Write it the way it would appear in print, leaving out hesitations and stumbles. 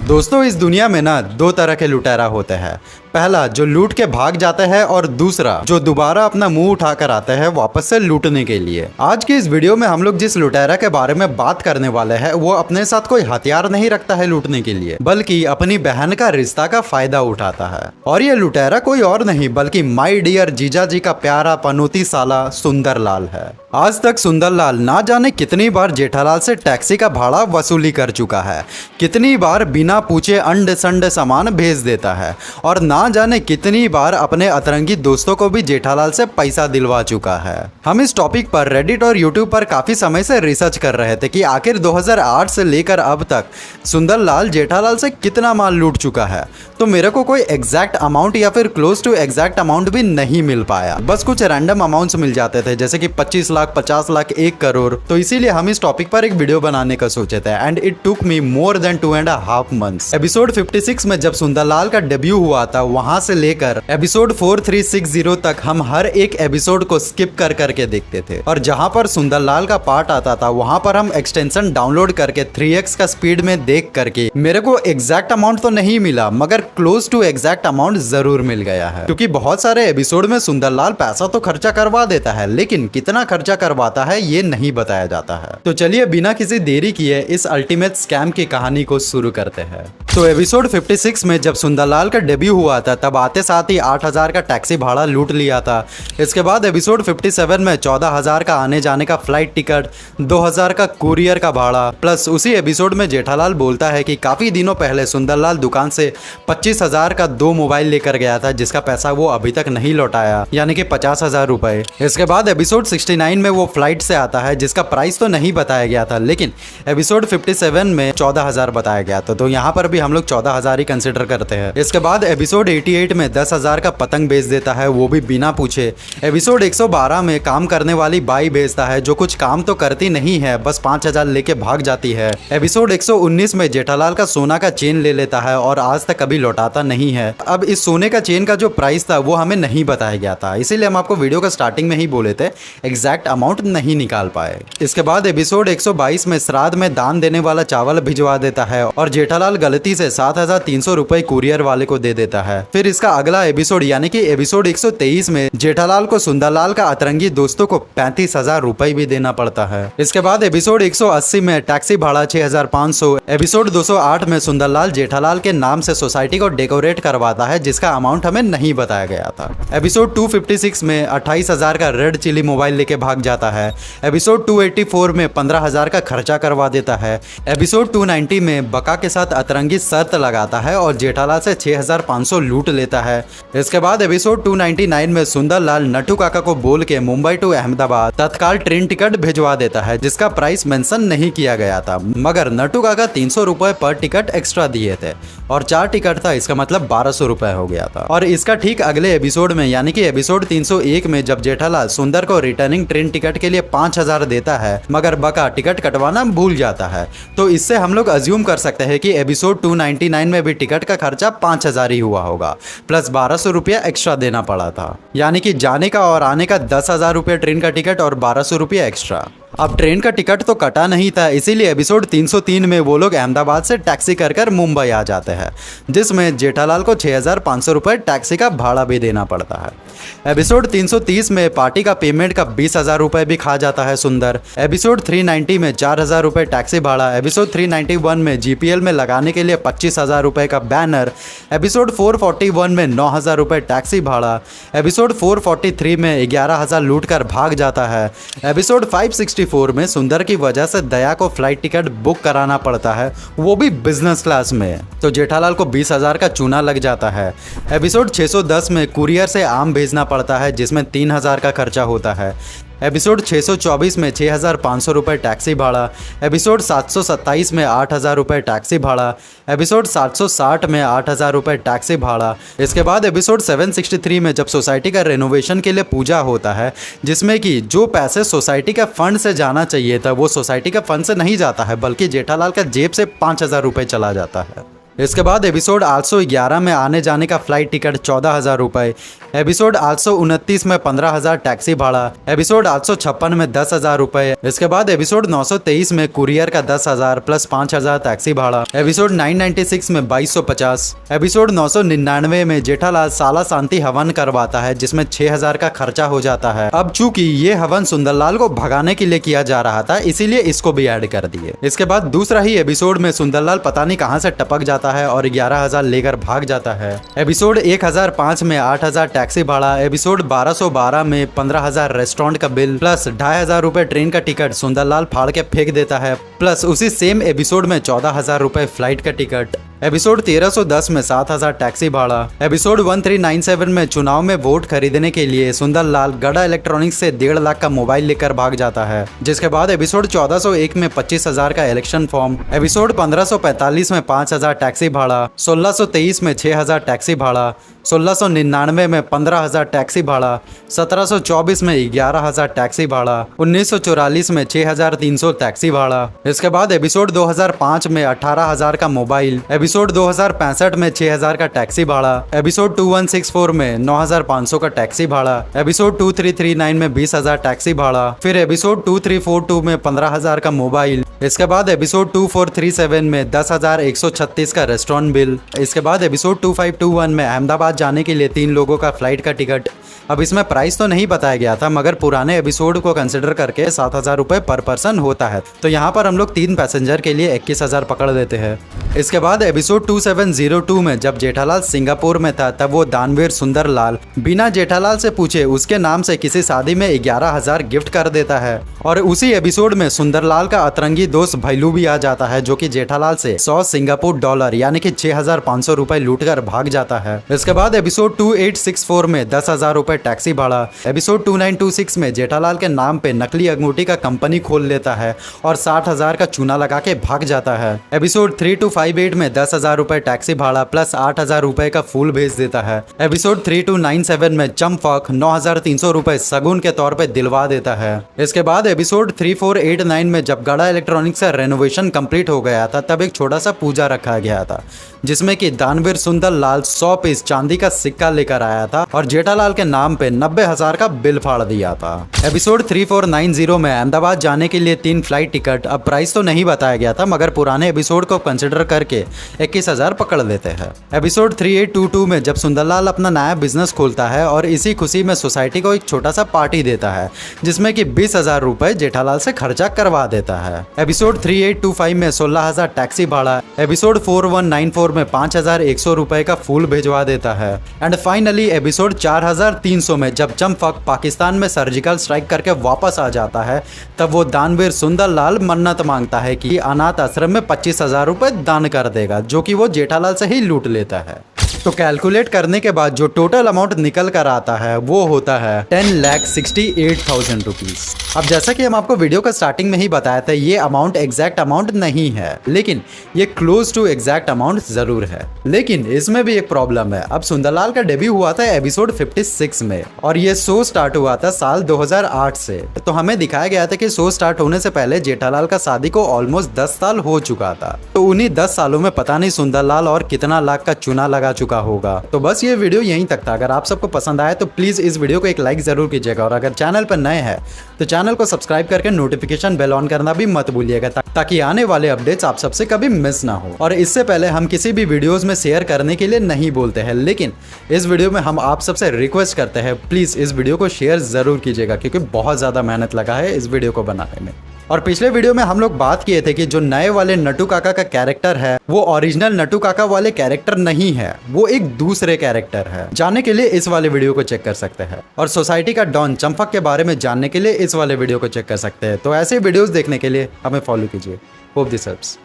दोस्तों इस दुनिया में ना दो तरह के लुटेरा होते हैं। पहला जो लूट के भाग जाते हैं और दूसरा जो दोबारा अपना मुंह उठाकर आते हैं वापस से लूटने के लिए। आज की इस वीडियो में हम लोग जिस लुटेरा के बारे में बात करने वाले हैं वो अपने साथ कोई हथियार नहीं रखता है लूटने के लिए, बल्कि अपनी बहन का रिश्ता का फायदा उठाता है। और ये लुटेरा कोई और नहीं बल्कि माई डियर जीजा जी का प्यारा पनौती साला सुंदरलाल है। आज तक सुंदरलाल ना जाने कितनी बार जेठालाल से टैक्सी का भाड़ा वसूली कर चुका है, कितनी बार बिना पूछे अंड संड सामान भेज देता है और ना जाने कितनी बार अपने अतरंगी दोस्तों को भी जेठालाल से पैसा दिलवा चुका है। हम इस टॉपिक पर रेडिट और यूट्यूब पर काफी समय से रिसर्च कर रहे थे कि आखिर 2008 से लेकर अब तक सुंदरलाल जेठालाल से कितना माल लूट चुका है। तो मेरे को कोई एग्जैक्ट अमाउंट या फिर क्लोज टू एग्जैक्ट अमाउंट भी नहीं मिल पाया, बस कुछ रैंडम अमाउंट्स मिल जाते थे जैसे कि 25 लाख, 50 लाख, 1 करोड़। तो इसीलिए हम इस टॉपिक पर एक वीडियो बनाने का सोचे थे and it took me more than 2.5 months. Episode 56 में जब सुंदरलाल का डेब्यू हुआ था वहां से लेकर एपिसोड 4360 तक हम हर एक एपिसोड को स्किप कर करके देखते थे और जहां पर सुंदरलाल का पार्ट आता था वहां पर हम एक्सटेंशन डाउनलोड करके 3x का स्पीड में देख करके मेरे को एग्जैक्ट अमाउंट तो नहीं मिला मगर क्लोज टू एग्जैक्ट अमाउंट जरूर मिल गया है, क्योंकि बहुत सारे एपिसोड में सुंदरलाल पैसा तो खर्चा करवा देता है लेकिन कितना खर्चा करवाता है ये नहीं बताया जाता है। तो चलिए बिना किसी देरी किए इस अल्टीमेट स्कैम की कहानी को शुरू करते हैं। तो एपिसोड 56 में जब सुंदरलाल का डेब्यू हुआ था तब आते साथ ही 8000 का टैक्सी भाड़ा लूट लिया था। इसके बाद एपिसोड 57 में 14000 का आने जाने का फ्लाइट टिकट, 2000 का कुरियर का भाड़ा, प्लस उसी एपिसोड में जेठालाल बोलता है कि काफी दिनों पहले सुंदरलाल दुकान से 25,000 का 2 मोबाइल लेकर गया था जिसका पैसा वो अभी तक नहीं लौटाया, यानी कि 50,000 रुपए। इसके बाद एपिसोड 69 में वो फ्लाइट से आता है जिसका प्राइस तो नहीं बताया गया था लेकिन एपिसोड 57 में 14,000 बताया गया था, तो यहाँ पर भी हम लोग 14,000 ही कंसिडर करते हैं। इसके बाद एपिसोड 88 में 10,000 का पतंग बेच देता है, वो भी बिना पूछे। एपिसोड 112 में काम करने वाली बाई बेचता है जो कुछ काम तो करती नहीं है, बस 5,000 लेके भाग जाती है। एपिसोड 119 में जेठालाल का सोना का चेन ले लेता है और आज तक कभी लौटाता नहीं है। अब इस सोने का चेन का जो प्राइस था वो हमें नहीं बताया गया था, इसीलिए हम आपको वीडियो का स्टार्टिंग में ही बोले थे, एग्जैक्ट अमाउंट नहीं निकाल पाए। इसके बाद एपिसोड 122 में श्राद्ध में दान देने वाला चावल भिजवा देता है और जेठालाल गलती से 7,300 रुपए कुरियर वाले को दे देता है। फिर इसका अगला एपिसोड यानी कि एपिसोड 123 में जेठालाल को सुंदरलाल का अतरंगी दोस्तों को 35,000 रुपए भी देना पड़ता है। इसके बाद एपिसोड 180 में टैक्सी भाड़ा 6,500। एपिसोड 208 में सुंदरलाल जेठालाल के नाम से सोसाइटी को डेकोरेट करवाता है जिसका अमाउंट हमें नहीं बताया गया था। एपिसोड 256 में 28,000 का रेड चिली मोबाइल लेके भाग जाता है। एपिसोड 284 में 15,000 का खर्चा करवा देता है। एपिसोड 290 में बका के साथ अतरंगी शर्त लगाता है और जेठालाल से 6,500 लूट लेता है। इसके बाद एपिसोड 299 में सुंदरलाल नट्टू काका को बोल के मुंबई टू अहमदाबाद तत्काल ट्रेन टिकट भिजवा देता है जिसका प्राइस मेंशन नहीं किया गया था, मगर नट्टू काका 300 रुपए पर टिकट एक्स्ट्रा दिए थे और 4 टिकट था, इसका मतलब 1200 रुपए हो गया था। और इसका ठीक अगले एपिसोड में यानी कि एपिसोड 301 में जब जेठालाल सुंदर को रिटर्निंग ट्रेन टिकट के लिए 5,000 देता है मगर बका टिकट कटवाना भूल जाता है, तो इससे हम लोग अज्यूम कर सकते हैं कि एपिसोड 299 में भी टिकट का खर्चा 5,000 ही हुआ होगा, प्लस 1200 रुपया एक्स्ट्रा देना पड़ा था, यानी कि जाने का और आने का 10,000 रुपया ट्रेन का टिकट और 1200 रुपया एक्स्ट्रा। अब ट्रेन का टिकट तो कटा नहीं था, इसीलिए एपिसोड 303 में वो लोग अहमदाबाद से टैक्सी कर मुंबई आ जाते हैं जिसमें जेठालाल को 6,500 रुपए टैक्सी का भाड़ा भी देना पड़ता है। एपिसोड 330 में पार्टी का पेमेंट का 20,000 रुपए भी खा जाता है सुंदर। एपिसोड 390 में 4,000 रुपए टैक्सी भाड़ा। एपिसोड 391 में जीपीएल में लगाने के लिए 25,000 रुपए का बैनर। एपिसोड 441 में 9,000 रुपए टैक्सी भाड़ा। एपिसोड 443 में 11,000 लूट कर भाग जाता है। एपिसोड 564 में सुंदर की वजह से दया को फ्लाइट टिकट बुक कराना पड़ता है, वो भी बिजनेस क्लास में, तो जेठालाल को 20,000 का चूना लग जाता है। एपिसोड 610 में कुरियर से आम भेजना पड़ता है जिसमें 3,000 का खर्चा होता है। एपिसोड 624 में 6,500 रुपए टैक्सी भाड़ा। एपिसोड 727 में 8,000 रुपए टैक्सी भाड़ा। एपिसोड 760 में 8,000 रुपए टैक्सी भाड़ा। इसके बाद एपिसोड 763 में जब सोसाइटी का रेनोवेशन के लिए पूजा होता है जिसमें कि जो पैसे सोसाइटी के फंड से जाना चाहिए था वो सोसाइटी के फंड से नहीं जाता है बल्कि जेठालाल का जेब से 5,000 रुपए चला जाता है। इसके बाद एपिसोड 811 में आने जाने का फ्लाइट टिकट 14,000 रुपये, एपिसोड 829 में 15,000 टैक्सी भाड़ा, एपिसोड 856 में 10,000 रुपये। इसके बाद एपिसोड 923 में कुरियर का 10,000 प्लस 5,000 टैक्सी भाड़ा, एपिसोड 996 में 2250, एपिसोड 999 में जेठालाल साला शांति हवन करवाता है जिसमें 6,000 का खर्चा हो जाता है। अब चूंकि ये हवन सुंदरलाल को भगाने के लिए किया जा रहा था इसीलिए इसको भी ऐड कर दिए। इसके बाद दूसरा ही एपिसोड में सुंदरलाल पता नहीं कहां से टपक जाता है और 11,000 लेकर भाग जाता है। एपिसोड 1005 में 8,000 टैक्सी भाड़ा, एपिसोड 1212 में 15,000 रेस्टोरेंट का बिल प्लस 2,500 रुपए ट्रेन का टिकट सुंदरलाल फाड़ के फेंक देता है, प्लस उसी सेम एपिसोड में 14,000 रुपए फ्लाइट का टिकट। एपिसोड 1310 में 7,000 टैक्सी भाड़ा, एपिसोड 1397 में चुनाव में वोट खरीदने के लिए सुंदरलाल गड़ा इलेक्ट्रॉनिक्स से 1.5 लाख का मोबाइल लेकर भाग जाता है। जिसके बाद एपिसोड 1401 में 25,000 का इलेक्शन फॉर्म, एपिसोड 1545 में 5,000 टैक्सी भाड़ा, 1623 में 6,000 टैक्सी भाड़ा, 1699 में 15,000 टैक्सी भाड़ा, 1724 में 11,000 टैक्सी भाड़ा, 1944 में 6,300 टैक्सी भाड़ा। इसके बाद एपिसोड 2005 में 18,000 का मोबाइल, एपिसोड 2065 में 6,000 का टैक्सी भाड़ा, एपिसोड 2164 में 9,500 का टैक्सी भाड़ा, एपिसोड 2339 में 20,000 टैक्सी भाड़ा, फिर एपिसोड 2342 में 15,000 का मोबाइल। इसके बाद एपिसोड 2437 में 10,136 का रेस्टोरेंट बिल। इसके बाद एपिसोड 2521 में अहमदाबाद जाने के लिए 3 लोगों का फ्लाइट का टिकट। अब इसमें प्राइस तो नहीं बताया गया था मगर पुराने एपिसोड को कंसिडर करके 7,000 रुपये पर पर्सन होता है, तो यहाँ पर हम लोग 3 पैसेंजर के लिए 21,000 पकड़ लेते हैं। इसके बाद एपिसोड 2702 में जब जेठालाल सिंगापुर में था तब वो दानवीर सुंदरलाल बिना जेठालाल से पूछे उसके नाम से किसी शादी में 11,000 गिफ्ट कर देता है। और उसी एपिसोड में सुंदरलाल का अतरंगी दोस्त भैलू भी आ जाता है जो कि जेठालाल से 100 सिंगापुर डॉलर यानी कि 6,500 रुपए लूट कर भाग जाता है। इसके बाद एपिसोड 2864 में 10,000 रुपए टैक्सी भाड़ा, एपिसोड 2926 में जेठालाल के नाम पे नकली अंगूठी का कंपनी खोल लेता है और 60,000 का चूना लगा के भाग जाता है। एपिसोड 3258 में 10,000 रुपए टैक्सी भाड़ा प्लस 8,000 रुपए का फूल भेज देता है। एपिसोड 3297 में चंपक 9,300 रुपए सगुन के तौर पे दिलवा देता है। इसके बाद एपिसोड 3489 में जब गड़ा इलेक्ट्रॉनिक्स का रेनोवेशन कंप्लीट हो गया था तब एक छोटा सा पूजा रखा गया था जिसमें कि दानवीर सुंदरलाल 100 पीस चांदी का सिक्का लेकर आया था और जेठालाल के नाम पे 90,000 का बिल फाड़ दिया था। एपिसोड 3490 में अहमदाबाद जाने के लिए 3 फ्लाइट टिकट। अब प्राइस तो नहीं बताया गया था मगर पुराने एपिसोड को कंसिडर करके 21,000 पकड़ लेते हैं। एपिसोड 3822 में जब सुंदरलाल अपना नया बिजनेस खोलता है और इसी खुशी में सोसाइटी को एक छोटा सा पार्टी देता है जिसमें कि 20,000 रुपए जेठालाल से खर्चा करवा देता है। एपिसोड 3825 में 16,000 टैक्सी भाड़ा, एपिसोड 4194 में 5,100 रुपए का फूल भिजवा देता है। एंड फाइनली एपिसोड 4,300 में जब चंपक पाकिस्तान में सर्जिकल स्ट्राइक करके वापस आ जाता है तब वो दानवीर सुंदरलाल मन्नत मांगता है कि अनाथ आश्रम में 25,000 रुपए दान कर देगा जो कि वो जेठालाल से ही लूट लेता है। तो कैलकुलेट करने के बाद जो टोटल अमाउंट निकल कर आता है वो होता है 10,68,000 रुपीज। अब जैसा कि हम आपको वीडियो का स्टार्टिंग में ही बताया था ये अमाउंट एग्जैक्ट अमाउंट नहीं है लेकिन ये क्लोज टू एग्जैक्ट अमाउंट जरूर है। लेकिन इसमें भी एक प्रॉब्लम है। अब सुंदरलाल का डेब्यू हुआ था एपिसोड 56 में और ये शो स्टार्ट हुआ था साल 2008 से। तो हमें दिखाया गया था कि शो स्टार्ट होने से पहले जेठालाल का शादी को ऑलमोस्ट 10 साल हो चुका था। तो उन्हीं 10 सालों में पता नहीं सुंदरलाल और कितना लाख का चूना लगा चुका होगा। तो बस ये वीडियो यहीं तक था। अगर आप सबको पसंद आया तो प्लीज इस वीडियो को एक लाइक जरूर कीजिएगा और अगर चैनल पर नए हैं तो चैनल को सब्सक्राइब करके नोटिफिकेशन बेल ऑन करना भी मत भूलिएगा ताकि आने वाले अपडेट्स आप सबसे कभी मिस ना हो। और इससे पहले हम किसी भी वीडियोस में शेयर करने के लिए नहीं बोलते हैं लेकिन इस वीडियो में हम आप सबसे रिक्वेस्ट करते हैं प्लीज इस वीडियो को शेयर जरूर कीजिएगा क्योंकि बहुत ज्यादा मेहनत लगा है इस वीडियो को बनाने में। और पिछले वीडियो में हम लोग बात किए थे कि जो नए वाले नट्टू काका का कैरेक्टर है वो ओरिजिनल नट्टू काका वाले कैरेक्टर नहीं है, वो एक दूसरे कैरेक्टर है। जानने के लिए इस वाले वीडियो को चेक कर सकते हैं और सोसाइटी का डॉन चंपक के बारे में जानने के लिए इस वाले वीडियो को चेक कर सकते हैं। तो ऐसे वीडियोस देखने के लिए हमें फॉलो कीजिए। Hope this helps.